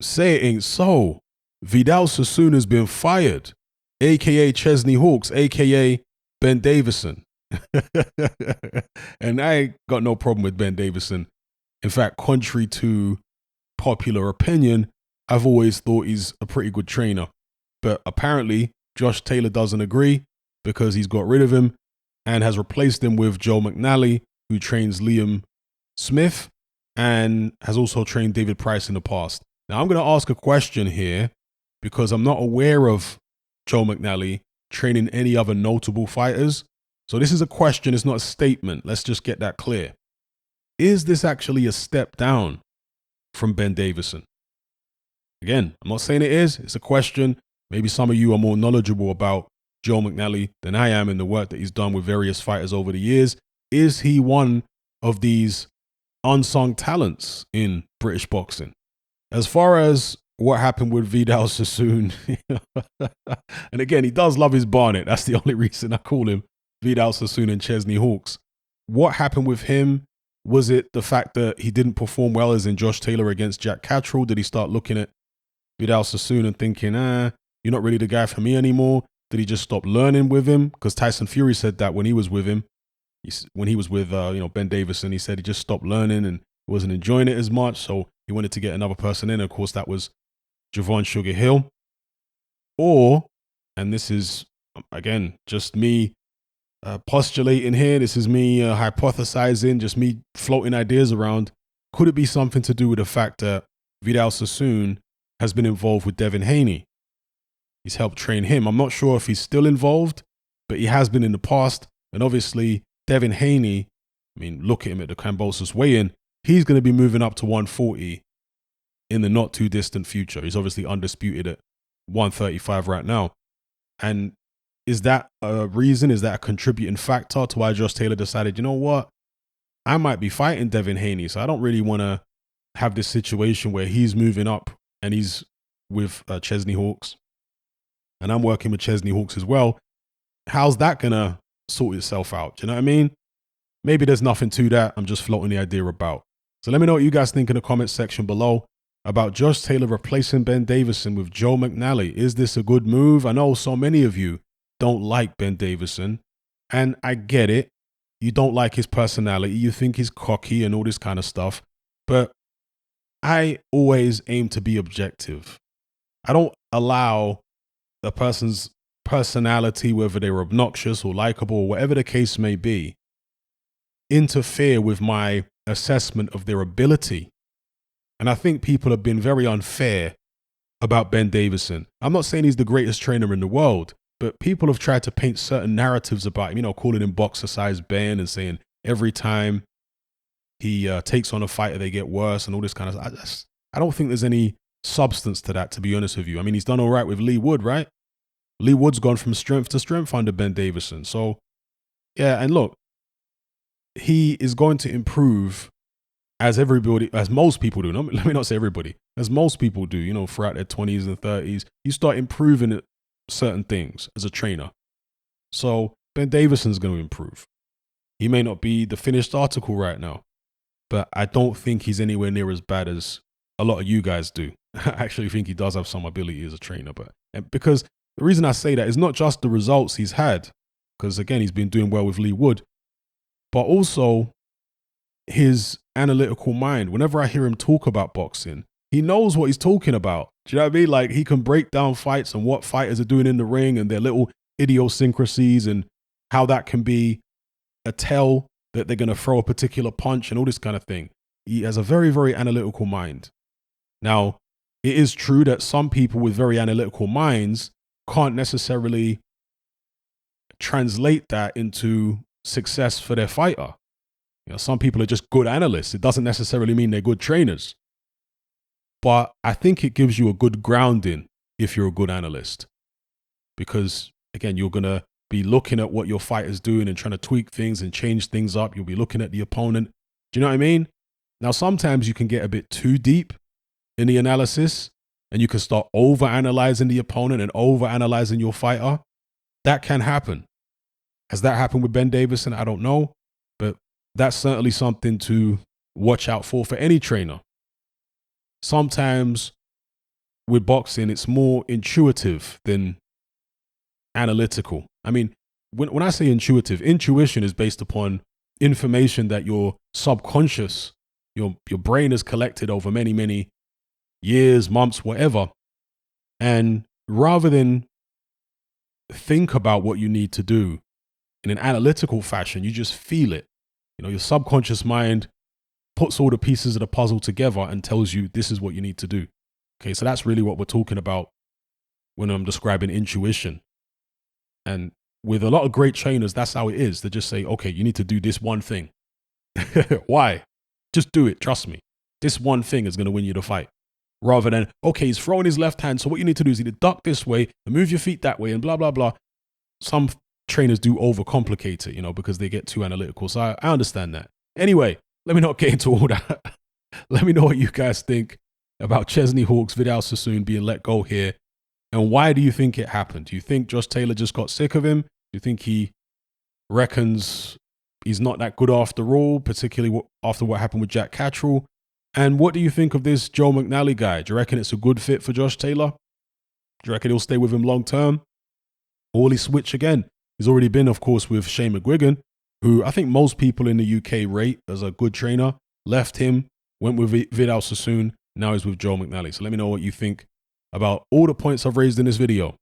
Say it ain't so. Vidal Sassoon has been fired, aka Chesney Hawks, aka Ben Davison. And I ain't got no problem with Ben Davison. In fact, contrary to popular opinion, I've always thought he's a pretty good trainer. But apparently, Josh Taylor doesn't agree because he's got rid of him and has replaced him with Joe McNally, who trains Liam Smith and has also trained David Price in the past. Now, I'm going to ask a question here because I'm not aware of Joe McNally training any other notable fighters. So this is a question, it's not a statement. Let's just get that clear. Is this actually a step down from Ben Davison? Again, I'm not saying it is. It's a question. Maybe some of you are more knowledgeable about Joe McNally than I am in the work that he's done with various fighters over the years. Is he one of these unsung talents in British boxing? As far as what happened with Vidal Sassoon, and again, he does love his Barnett. That's the only reason I call him Vidal Sassoon and Chesney Hawks. What happened with him? Was it the fact that he didn't perform well as in Josh Taylor against Jack Catterall? Did he start looking at Vidal Sassoon and thinking, you're not really the guy for me anymore? Did he just stop learning with him? Because Tyson Fury said that when he was with him, when he was with Ben Davison, he said he just stopped learning and wasn't enjoying it as much. So he wanted to get another person in. Of course, that was Javon Sugar Hill. Or, and this is, again, just me postulating here. This is me hypothesizing, just me floating ideas around. Could it be something to do with the fact that Vidal Sassoon has been involved with Devin Haney? He's helped train him. I'm not sure if he's still involved, but he has been in the past. And obviously, Devin Haney, look at him at the Kambosos weigh-in. He's going to be moving up to 140 in the not too distant future. He's obviously undisputed at 135 right now. And is that a reason? Is that a contributing factor to why Josh Taylor decided, you know what? I might be fighting Devin Haney, so I don't really want to have this situation where he's moving up and he's with Chesney Hawks and I'm working with Chesney Hawks as well. How's that going to sort itself out? Do you know what I mean? Maybe there's nothing to that. I'm just floating the idea about. So let me know what you guys think in the comments section below about Josh Taylor replacing Ben Davison with Joe McNally. Is this a good move? I know so many of you don't like Ben Davison, and I get it. You don't like his personality. You think he's cocky and all this kind of stuff. But I always aim to be objective. I don't allow a person's personality, whether they're obnoxious or likable or whatever the case may be, interfere with my assessment of their ability. And I think people have been very unfair about Ben Davison. I'm not saying he's the greatest trainer in the world, but people have tried to paint certain narratives about him, calling him boxer-sized Ben and saying every time he takes on a fighter, they get worse and all this kind of stuff. I don't think there's any substance to that, to be honest with you. He's done all right with Lee Wood, right? Lee Wood's gone from strength to strength under Ben Davison. So, yeah, and look, he is going to improve as most people do. Let me not say everybody, as most people do, throughout their 20s and 30s. You start improving at certain things as a trainer. So Ben Davison's going to improve. He may not be the finished article right now, but I don't think he's anywhere near as bad as a lot of you guys do. I actually think he does have some ability as a trainer, because the reason I say that is not just the results he's had, because again, he's been doing well with Lee Wood, but also his analytical mind. Whenever I hear him talk about boxing, he knows what he's talking about. Do you know what I mean? Like, he can break down fights and what fighters are doing in the ring and their little idiosyncrasies and how that can be a tell that they're going to throw a particular punch and all this kind of thing. He has a very, very analytical mind. Now, it is true that some people with very analytical minds can't necessarily translate that into success for their fighter. Some people are just good analysts. It doesn't necessarily mean they're good trainers. But I think it gives you a good grounding if you're a good analyst. Because, again, you're going to be looking at what your fighter's doing and trying to tweak things and change things up. You'll be looking at the opponent. Do you know what I mean? Now, sometimes you can get a bit too deep in the analysis and you can start over-analyzing the opponent and over-analyzing your fighter. That can happen. Has that happened with Ben Davison? I don't know. But that's certainly something to watch out for any trainer. Sometimes with boxing, it's more intuitive than analytical. I mean, when I say intuitive, intuition is based upon information that your subconscious, your brain has collected over many, many years, months, whatever. And rather than think about what you need to do in an analytical fashion, you just feel it. You know, your subconscious mind puts all the pieces of the puzzle together and tells you this is what you need to do. Okay, so that's really what we're talking about when I'm describing intuition. And with a lot of great trainers, that's how it is. They just say, okay, you need to do this one thing. Why? Just do it. Trust me. This one thing is going to win you the fight. Rather than, okay, he's throwing his left hand. So what you need to do is either duck this way and move your feet that way and blah, blah, blah. Some trainers do overcomplicate it, you know, because they get too analytical. So I understand that. Anyway, let me not get into all that. Let me know what you guys think about Chesney Hawkes, Vidal Sassoon being let go here. And why do you think it happened? Do you think Josh Taylor just got sick of him? Do you think he reckons he's not that good after all, particularly after what happened with Jack Catterall? And what do you think of this Joe McNally guy? Do you reckon it's a good fit for Josh Taylor? Do you reckon he'll stay with him long term? Or will he switch again? He's already been, of course, with Shane McGuigan, who I think most people in the UK rate as a good trainer. Left him, went with Vidal Sassoon, now he's with Joe McNally. So let me know what you think about all the points I've raised in this video.